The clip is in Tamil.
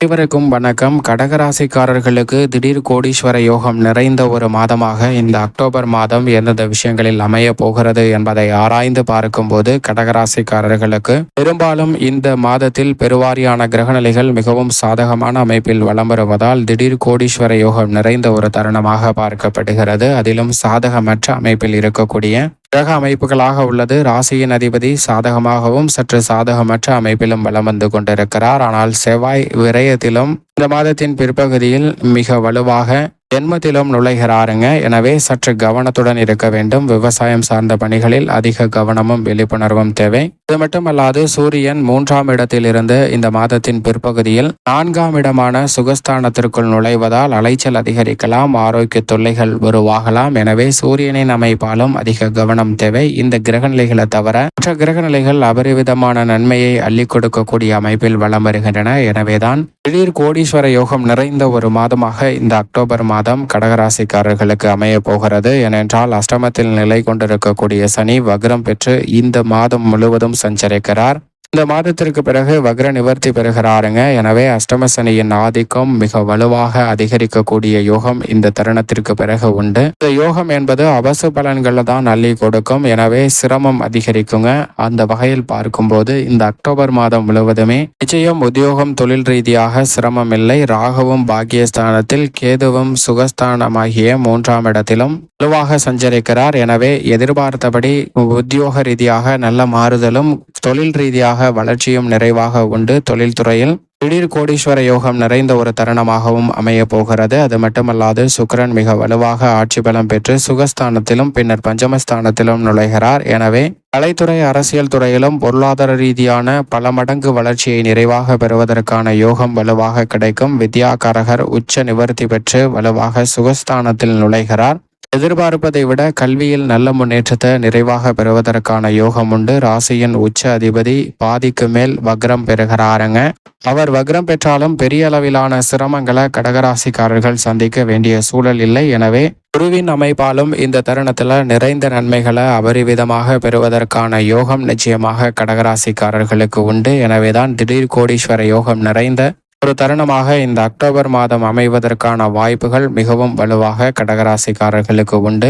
அனைவருக்கும் வணக்கம். கடகராசிக்காரர்களுக்கு திடீர் கோடீஸ்வர யோகம் நிறைந்த ஒரு மாதமாக இந்த அக்டோபர் மாதம் எந்தெந்த விஷயங்களில் அமைய போகிறது என்பதை ஆராய்ந்து பார்க்கும்போது கடகராசிக்காரர்களுக்கு பெரும்பாலும் இந்த மாதத்தில் பெருவாரியான கிரகநிலைகள் மிகவும் சாதகமான அமைப்பில் வலம் வருவதால் திடீர் கோடீஸ்வர யோகம் நிறைந்த ஒரு தருணமாக பார்க்கப்படுகிறது. அதிலும் சாதகமற்ற அமைப்பில் இருக்கக்கூடிய கிரக அமைப்புகளாக உள்ளது. ராசியின் அதிபதி சாதகமாகவும் சற்று சாதகமற்ற அமைப்பிலும் வலம் வந்து கொண்டிருக்கிறார். ஆனால் செவ்வாய் விரயத்திலும் இந்த மாதத்தின் பிற்பகுதியில் மிக வலுவாக ஜென்மத்திலும் நுழைகிறாருங்க. எனவே சற்று கவனத்துடன் இருக்க வேண்டும். விவசாயம் சார்ந்த பணிகளில் அதிக கவனமும் விழிப்புணர்வும் தேவை. இது மட்டுமல்லாது சூரியன் 3ஆம் இடத்திலிருந்து இந்த மாதத்தின் பிற்பகுதியில் 4ஆம் இடமான சுகஸ்தானத்திற்குள் நுழைவதால் அலைச்சல் அதிகரிக்கலாம், ஆரோக்கிய தொல்லைகள் உருவாகலாம். எனவே சூரியனின் அமைப்பாலும் அதிக கவனம் தேவை. இந்த கிரகநிலைகளை தவிர மற்ற கிரகநிலைகள் அபரிவிதமான நன்மையை அள்ளி கொடுக்கக்கூடிய அமைப்பில் வலம் வருகின்றன. எனவேதான் திடீர் கோடீஸ்வர யோகம் நிறைந்த ஒரு மாதமாக இந்த அக்டோபர் மாதம் கடகராசிக்காரர்களுக்கு அமைய போகிறது. ஏனென்றால் அஷ்டமத்தில் நிலை கொண்டிருக்கக்கூடிய சனி வக்ரம் பெற்று இந்த மாதம் முழுவதும் சஞ்சரிக்கிறார். இந்த மாதத்திற்கு பிறகு வக்ர நிவர்த்தி பெறுகிறாருங்க. எனவே அஷ்டம சனியின் ஆதிக்கம் மிக வலுவாக அதிகரிக்கக்கூடிய யோகம் இந்த தருணத்திற்கு பிறகு உண்டு. இந்த யோகம் என்பது அவசு பலன்களை தான் அள்ளி கொடுக்கும். எனவே சிரமம் அதிகரிக்குங்க. அந்த வகையில் பார்க்கும்போது இந்த அக்டோபர் மாதம் முழுவதுமே நிச்சயம் உத்தியோகம் தொழில் ரீதியாக சிரமம் இல்லை. ராகுவும் பாக்கியஸ்தானத்தில், கேதுவும் சுகஸ்தானமாகிய 3ஆம் இடத்திலும் வலுவாக சஞ்சரிக்கிறார். எனவே எதிர்பார்த்தபடி உத்தியோக ரீதியாக நல்ல மாறுதலும் தொழில் ரீதியாக வளர்ச்சியும் நிறைவாக உண்டு. தொழில்துறையில் திடீர் கோடீஸ்வர யோகம் நிறைந்த ஒரு தருணமாகவும் அமைய போகிறது. அது மட்டுமல்லாது சுக்கிரன் மிக வலுவாக ஆட்சி பலம் பெற்று சுகஸ்தானத்திலும் பின்னர் பஞ்சமஸ்தானத்திலும் நுழைகிறார். எனவே கலைத்துறை, அரசியல் துறையிலும் பொருளாதார ரீதியான பல மடங்கு வளர்ச்சியை நிறைவாக பெறுவதற்கான யோகம் வலுவாக கிடைக்கும். வித்யாகாரகர் உச்ச நிவர்த்தி பெற்று வலுவாக சுகஸ்தானத்தில் நுழைகிறார். எதிர்பார்ப்பதை விட கல்வியில் நல்ல முன்னேற்றத்தை நிறைவாக பெறுவதற்கான யோகம் உண்டு. ராசியின் உச்ச அதிபதி பாதிக்கு மேல் வக்ரம் பெறுகிறாருங்க. அவர் வக்ரம் பெற்றாலும் பெரிய அளவிலான சிரமங்களை கடகராசிக்காரர்கள் சந்திக்க வேண்டிய சூழல் இல்லை. எனவே குருவின் அமைப்பாலும் இந்த தருணத்தில் நிறைந்த நன்மைகளை அபரிவிதமாக பெறுவதற்கான யோகம் நிச்சயமாக கடகராசிக்காரர்களுக்கு உண்டு. எனவேதான் திடீர் கோடீஸ்வர யோகம் நிறைந்த ஒரு தருணமாக இந்த அக்டோபர் மாதம் அமைவதற்கான வாய்ப்புகள் மிகவும் வலுவாக கடகராசிக்காரர்களுக்கு உண்டு.